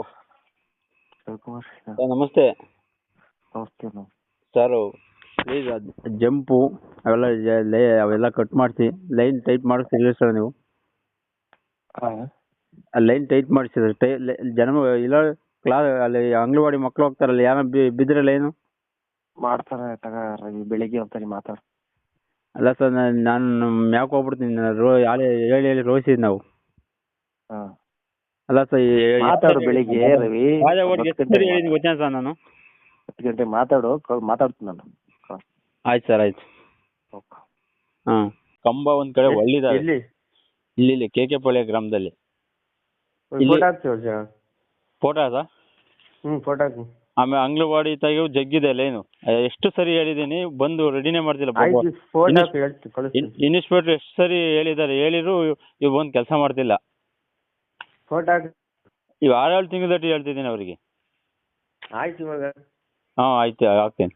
Shivakumar sir ನಮಸ್ತೆ. ನಮಸ್ತೆ ನಾವು ಸರ್ ಪ್ಲೀಸ್ ಅದು ಜಂಪು ಅವೆಲ್ಲ ಕಟ್ ಮಾಡಿಸಿ ಲೈನ್ ಟೈಟ್ ಮಾಡಿಸ್ತಿಲ್ಲ ಸರ್ ನೀವು. ಹಾಂ ಆ ಲೈನ್ ಟೈಟ್ ಮಾಡಿಸಿದ್ರೆ ಜನ ಇಲ್ಲ ಅಲ್ಲಿ ಅಂಗನವಾಡಿ ಮಕ್ಳು ಹೋಗ್ತಾರಲ್ಲ ಯಾರ ಬಿದ್ದರೆ ಲೈನು. ಮಾಡ್ತಾರೆ ತಗ ರವಿ, ಬೆಳಿಗ್ಗೆ ಒಂದ್ಸರಿ ಮಾತಾಡು. ಅಲ್ಲ ಸರ್ ನಾನು ಮ್ಯಾಕ್ ಹೋಗ್ಬಿಡ್ತೀನಿ ಹೇಳಿ ರೋಸಿದ್ ನಾವು. ಹಾಂ ಅಲ್ಲ ಸರ್ ಮಾತಾಡು ಬೆಳಿಗ್ಗೆ ರವಿ. ಸರಿ ಹೇಳಿದ್ದೀನಿ ಗೊತ್ತೇನು ಸರ್ ನಾನು. 10 ಗಂಟೆ ಮಾತಾಡ್ತೀನಿ ನಾನು. ಆಯ್ತು ಸರ್ ಆಯ್ತು. ಓಕೆ. ಹಾಂ ಕಂಬ ಒಂದು ಕಡೆ ಒಳ್ಳಿದಾವೆ ಎಲ್ಲಿ? ಇಲ್ಲಿ ಕೆ ಪಾಳ್ಯ ಗ್ರಾಮದಲ್ಲಿ. ಫೋಟೋ ಹಾಕ್ತೀವಿ ಫೋಟೋ ಸರ್. ಫೋಟೋ ಹಾಕಿ. ಆಮೇಲೆ ಅಂಗನವಾಡಿ ತೆಗೆಯೋ ಜಗ್ಗಿದೆ ಲೈನು. ಎಷ್ಟು ಸರಿ ಹೇಳಿದ್ದೀನಿ, ಬಂದು ರೆಡಿನೇ ಮಾಡ್ತಿಲ್ಲ. ಫೋಟೋ ಹಾಕಿ ಹೇಳ್ತೀನಿ, ಕಳಿಸ್ತೀನಿ. ಇನ್ಸ್ಪೆಕ್ಟರ್ ಎಷ್ಟು ಸರಿ ಹೇಳಿದ್ದಾರೆ, ಹೇಳಿದ್ರು ಇವ್ ಬಂದು ಕೆಲಸ ಮಾಡ್ತಿಲ್ಲ. ಫೋಟೋ ಹಾಕಿ. ಇವು 6 ತಿಂಗಳದಟ್ಟು ಹೇಳ್ತಿದ್ದೀನಿ ಅವರಿಗೆ. ಆಯ್ತು ಇವಾಗ. ಹಾಂ ಆಯ್ತು ಹಾಕ್ತೀನಿ.